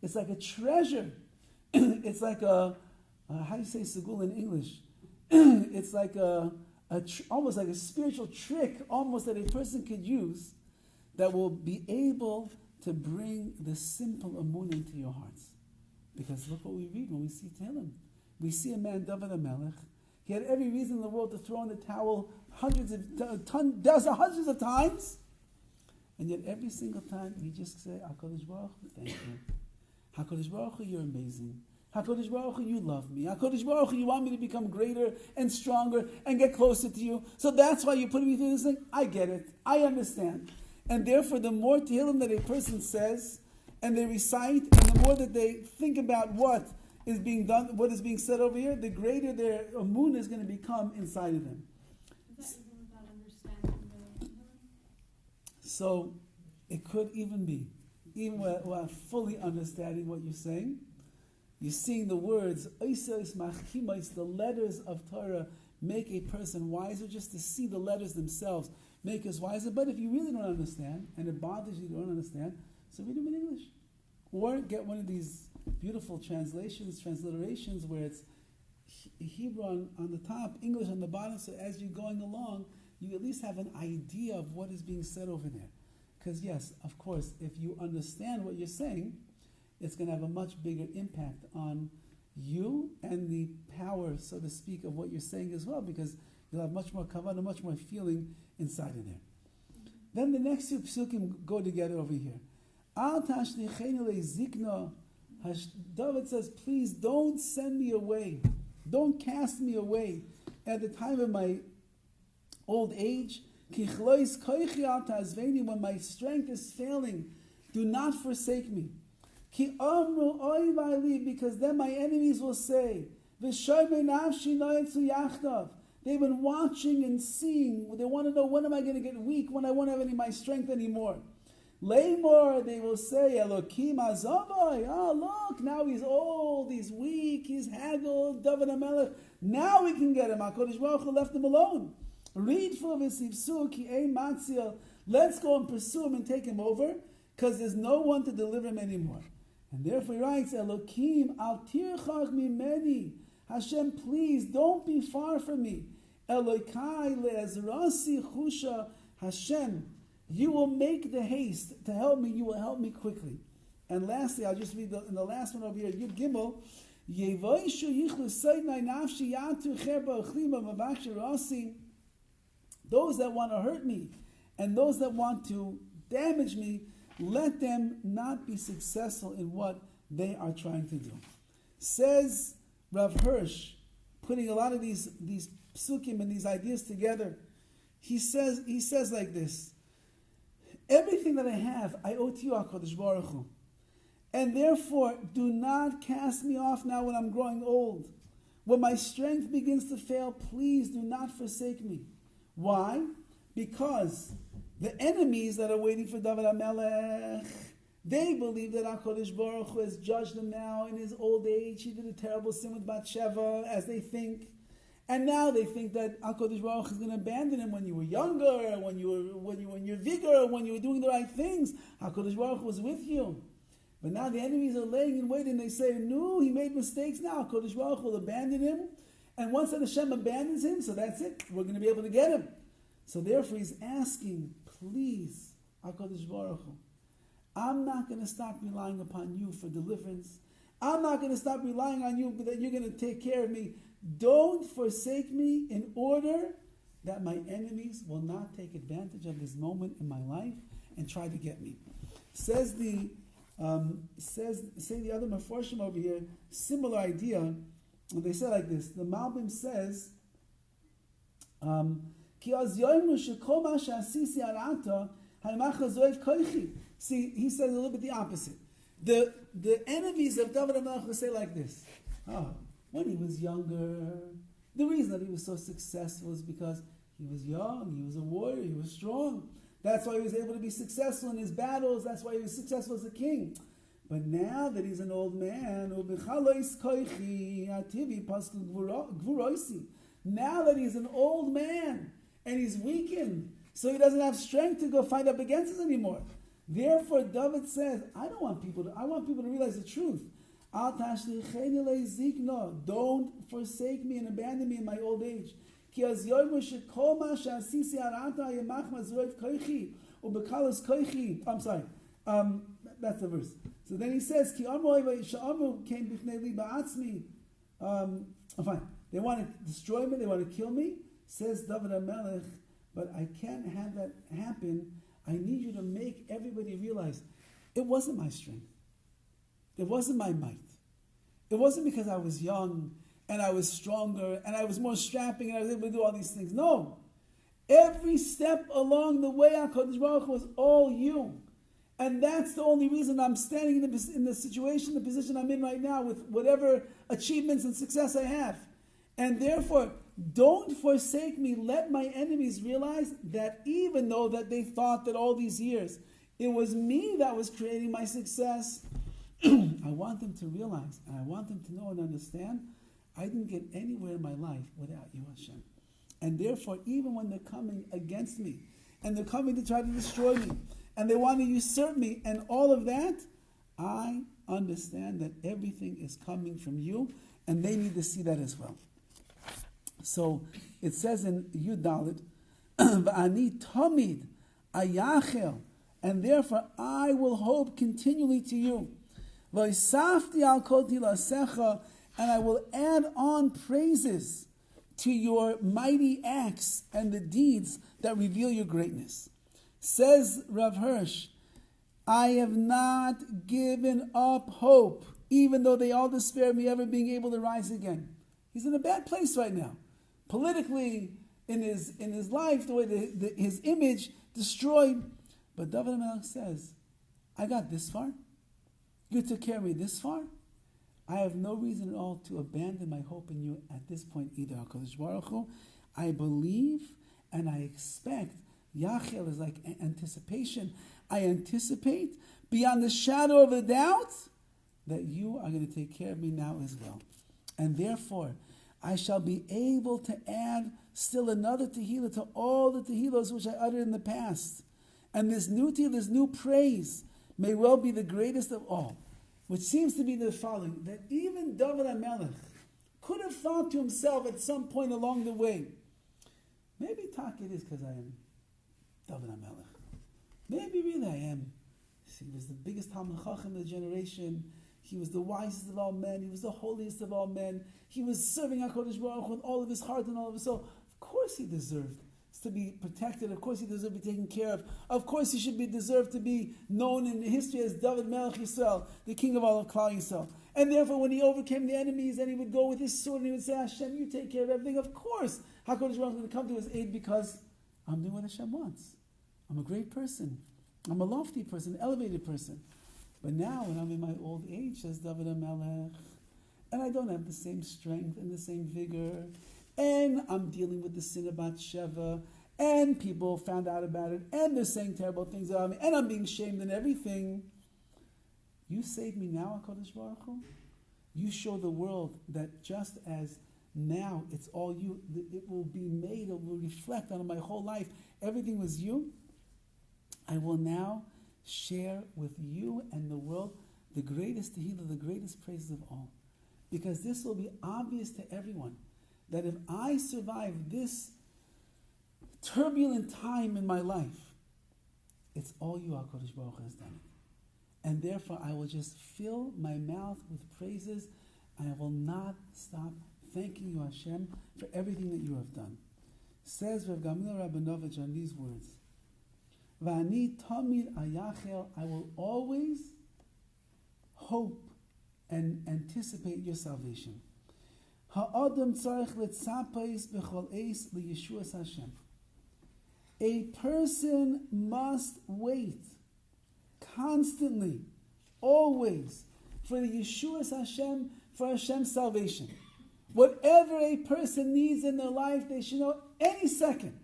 it's like a treasure. It's like how do you say segula in English? It's like almost like a spiritual trick, almost that a person could use, that will be able to bring the simple amunah into your hearts. Because look what we read when we see Tehillim. We see a man, Dovid HaMelech. He had every reason in the world to throw in the towel hundreds of times, and yet every single time he just said, HaKadosh Baruch Hu, thank you. HaKadosh Baruch Hu, you're amazing. HaKadosh Baruch Hu, you love me. HaKadosh Baruch Hu, you want me to become greater and stronger and get closer to you. So that's why you're putting me through this thing. I get it. I understand. And therefore, the more Tehillim that a person says, and they recite, and the more that they think about what is being done, what is being said over here, the greater their amunah is going to become inside of them. Is that even without understanding the Tehillim? So, it could even be, even without fully understanding what you're saying, you're seeing the words, the letters of Torah make a person wiser, just to see the letters themselves make us wiser. But if you really don't understand, and it bothers you, don't understand, so read them in English. Or get one of these beautiful transliterations, where it's Hebrew on the top, English on the bottom, so as you're going along, you at least have an idea of what is being said over there. Because yes, of course, if you understand what you're saying, it's going to have a much bigger impact on you and the power, so to speak, of what you're saying as well, because you'll have much more kavanah, much more feeling inside of there. Then the next two psukim go together over here. Al tashlicheni le'zikna. Dovid says, please don't send me away. Don't cast me away at the time of my old age. When my strength is failing, do not forsake me. Ki amru oy vayli, because then my enemies will say, V'shoymei nafshi noyetzu yachdav. They've been watching and seeing. They want to know, when am I going to get weak, when I won't have any of my strength anymore. Lamor, they will say, Elokim azavai. Oh, look, now he's old, he's weak, he's haggled, Dovid HaMelech. Now we can get him. HaKadosh Baruch Hu left him alone. Read for v'sivsu ki ein matzil. Let's go and pursue him and take him over, because there's no one to deliver him anymore. And therefore he writes, Elokim al tirchach mimeni. Hashem, please don't be far from me. Elokai le'ezrasi chusha. Hashem, you will make the haste to help me. You will help me quickly. And lastly, I'll just read in the last one over here. Yud Gimel. Those that want to hurt me and those that want to damage me, let them not be successful in what they are trying to do. Says Rav Hirsch, putting a lot of these psukim and these ideas together, he says like this: everything that I have, I owe to you, HaKadosh Baruch Hu. And therefore, do not cast me off now when I'm growing old. When my strength begins to fail, please do not forsake me. Why? Because the enemies that are waiting for Dovid HaMelech, they believe that HaKadosh Baruch Hu has judged them now in his old age. He did a terrible sin with Bathsheba, as they think. And now they think that HaKadosh Baruch Hu is going to abandon him when you were younger, when you were in your vigor, when you were doing the right things. HaKadosh Baruch Hu was with you. But now the enemies are laying in wait and they say, no, he made mistakes now. HaKadosh Baruch Hu will abandon him. And once that Hashem abandons him, so that's it. We're going to be able to get him. So therefore he's asking, please, HaKadosh Baruch Hu, I'm not going to stop relying upon you for deliverance. I'm not going to stop relying on you that you're going to take care of me. Don't forsake me in order that my enemies will not take advantage of this moment in my life and try to get me. Say the other Meforshim over here, similar idea. And they say like this. The Malbim says, see, he says a little bit the opposite. The enemies of Dovid HaMelech will say like this: when he was younger, the reason that he was so successful is because he was young, he was a warrior, he was strong. That's why he was able to be successful in his battles. That's why he was successful as a king. But now that he's an old man, now that he's an old man and he's weakened, so he doesn't have strength to go fight up against us anymore. Therefore, Dovid says, I want people to realize the truth. Don't forsake me and abandon me in my old age. I'm sorry. That's the verse. So then he says, fine. They want to destroy me, they want to kill me. Says Dovid HaMelech, but I can't have that happen. I need you to make everybody realize it wasn't my strength. It wasn't my might. It wasn't because I was young and I was stronger and I was more strapping and I was able to do all these things. No. Every step along the way, HaKadosh Baruch Hu was all you. And that's the only reason I'm standing in the situation, the position I'm in right now with whatever achievements and success I have. And therefore, don't forsake me. Let my enemies realize that even though that they thought that all these years it was me that was creating my success, I want them to realize and I want them to know and understand I didn't get anywhere in my life without you, Hashem. And therefore, even when they're coming against me and they're coming to try to destroy me and they want to usurp me and all of that, I understand that everything is coming from you and they need to see that as well. So it says in Yud Dalet, "V'ani tamid ayachel," and therefore I will hope continually to you. V'isafti al kol tilasecha, and I will add on praises to your mighty acts and the deeds that reveal your greatness. Says Rav Hirsch, I have not given up hope, even though they all despair of me ever being able to rise again. He's in a bad place right now. Politically, in his life, the way his image destroyed. But Dovid HaMelech says, I got this far. You took care of me this far. I have no reason at all to abandon my hope in you at this point either. HaKadosh Baruch Hu, I believe and I expect. Yachel is like anticipation. I anticipate beyond the shadow of a doubt that you are going to take care of me now as well. And therefore, I shall be able to add still another Tehillah to all the Tehillos which I uttered in the past. And this new Tehillah, this new praise, may well be the greatest of all, which seems to be the following, that even Dovid HaMelech could have thought to himself at some point along the way, maybe it is because I am Dovid HaMelech. Maybe really I am. He was the biggest Talmid Chacham of the generation. He was the wisest of all men. He was the holiest of all men. He was serving HaKadosh Baruch Hu with all of his heart and all of his soul. Of course he deserved to be protected. Of course he deserved to be taken care of. Of course he should be deserved to be known in history as Dovid Melech Yisrael, the king of all of Klal Yisrael. And therefore when he overcame the enemies and he would go with his sword and he would say, Hashem, you take care of everything. Of course HaKadosh Baruch Hu is going to come to his aid because I'm doing what Hashem wants. I'm a great person. I'm a lofty person, an elevated person. But now, when I'm in my old age, says Dovid HaMelech, and I don't have the same strength and the same vigor, and I'm dealing with the sin of Bathsheba, and people found out about it, and they're saying terrible things about me, and I'm being shamed and everything. You save me now, HaKadosh Baruch Hu. You show the world that just as now it's all you, it will be made, it will reflect on my whole life. Everything was you. I will now share with you and the world the greatest Tehillah, the greatest praises of all. Because this will be obvious to everyone, that if I survive this turbulent time in my life, it's all you, HaKadosh Baruch Hu, has done it. And therefore I will just fill my mouth with praises, and I will not stop thanking you, Hashem, for everything that you have done. Says Rav Gamliel Rabinovich on these words, V'ani tamid ayachel, I will always hope and anticipate your salvation. Ha'adam tzarich letzapais b'chol eis liyeshuas Hashem. A person must wait constantly, always, for the Yeshuas Hashem, for Hashem's salvation. Whatever a person needs in their life, they should know any second.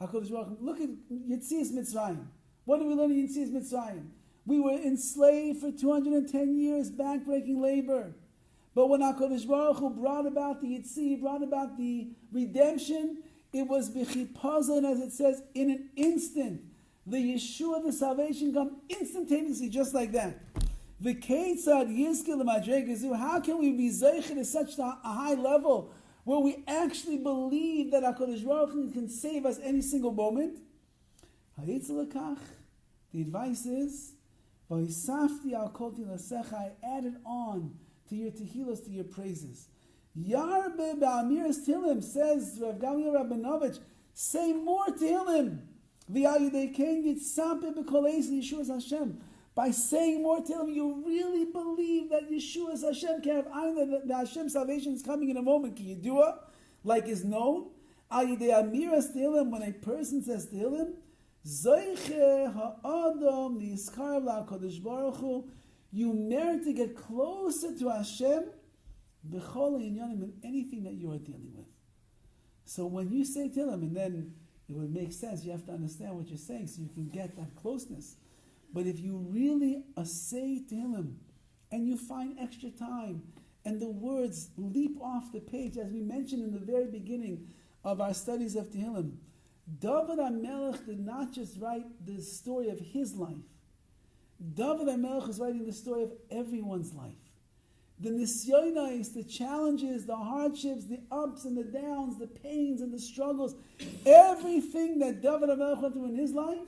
HaKadosh Baruch Hu, look at Yetzias Mitzrayim. What do we learn in Yetzias Mitzrayim? We were enslaved for 210 years, backbreaking labor. But when HaKadosh Baruch Hu brought about the Yetzi, brought about the redemption, it was b'chipazon, as it says, in an instant. The Yeshua, the salvation, come instantaneously, just like that. V'keitzad yizke l'madregezu, how can we be zeicher to such a high level where we actually believe that HaKadosh Baruch Hu can save us any single moment? The advice is, I added on to your tehillos, to your praises. Yarbe ba'amiras Tehillim, says Rav Gamliel Rabinovich, say more Tehillim. By saying more Tehillim, you really believe that Yeshua's Hashem can have that the Hashem salvation is coming in a moment. Can you do it? Like is known. When a person says Tehillim, you merit to get closer to Hashem in anything that you are dealing with. So when you say Tehillim, and then it would make sense, you have to understand what you're saying so you can get that closeness. But if you really say Tehillim and you find extra time and the words leap off the page, as we mentioned in the very beginning of our studies of Tehillim, Dovid HaMelech did not just write the story of his life. Dovid HaMelech is writing the story of everyone's life. The nisyonos, the challenges, the hardships, the ups and the downs, the pains and the struggles, everything that Dovid HaMelech went through in his life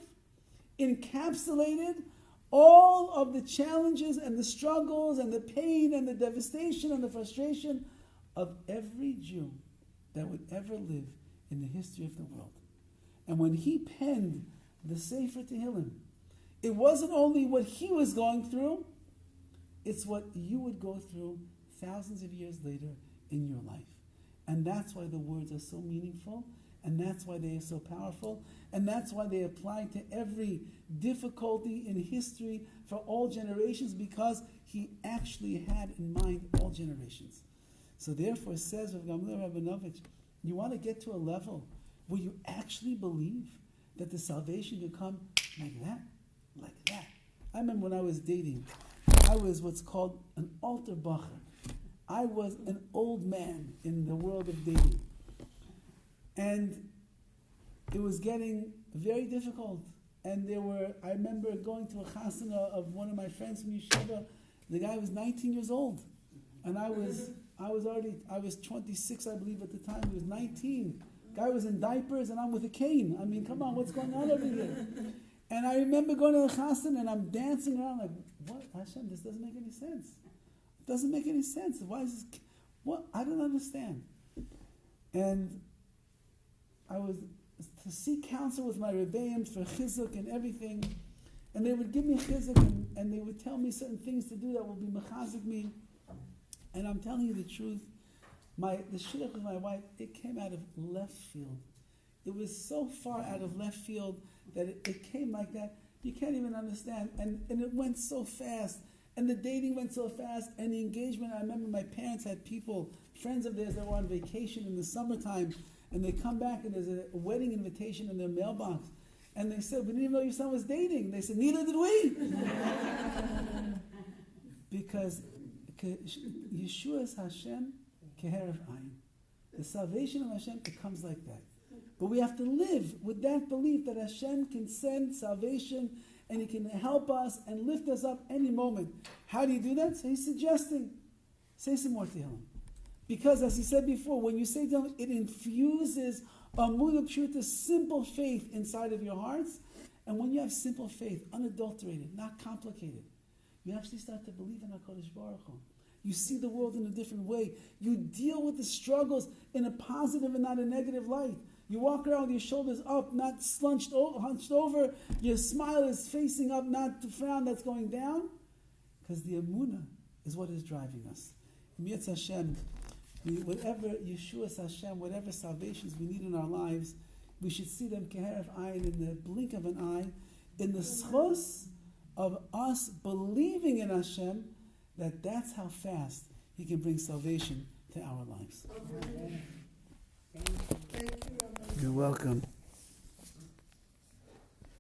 encapsulated all of the challenges and the struggles and the pain and the devastation and the frustration of every Jew that would ever live in the history of the world. And when he penned the Sefer Tehillim, it wasn't only what he was going through, it's what you would go through thousands of years later in your life. And that's why the words are so meaningful, And that's why they are so powerful. And that's why they apply to every difficulty in history for all generations, because he actually had in mind all generations. So therefore, says Rav Gamliel Rabinovich, you want to get to a level where you actually believe that the salvation could come like that, like that. I remember when I was dating, I was what's called an alter bacher. I was an old man in the world of dating. And it was getting very difficult. And I remember going to a chasana of one of my friends from yeshiva. The guy was 19 years old. And I was 26, I believe, at the time. He was 19. Guy was in diapers and I'm with a cane. I mean, come on, what's going on over here? And I remember going to the chasana and I'm dancing around like, what? Hashem, this doesn't make any sense. It doesn't make any sense. Why is this? What? I don't understand. And I was to seek counsel with my Rebbeim for CHIZUK and everything. And they would give me CHIZUK and they would tell me certain things to do that will be mechazik me. And I'm telling you the truth, the shidduch with my wife, it came out of left field. It was so far out of left field that it came like that. You can't even understand. And it went so fast. And the dating went so fast. And the engagement, I remember my parents had people, friends of theirs that were on vacation in the summertime. And they come back and there's a wedding invitation in their mailbox. And they said, we didn't even know your son was dating. They said, neither did we. Because Yeshua's Hashem keheref ayin. The salvation of Hashem, it comes like that. But we have to live with that belief that Hashem can send salvation and He can help us and lift us up any moment. How do you do that? So He's suggesting, say some more Tehillim. Because as he said before, when you say Tehillim, it infuses a muda pshuta, simple faith inside of your hearts. And when you have simple faith, unadulterated, not complicated, you actually start to believe in HaKadosh Baruch Hu. You see the world in a different way. You deal with the struggles in a positive and not a negative light. You walk around with your shoulders up, not hunched over. Your smile is facing up, not the frown that's going down. Because the emunah is what is driving us. Yetz Hashem, whatever Yeshua's Hashem, whatever salvations we need in our lives, we should see them keheref ayin, in the blink of an eye, in the schos of us believing in Hashem, that's how fast He can bring salvation to our lives. Thank you. You're welcome.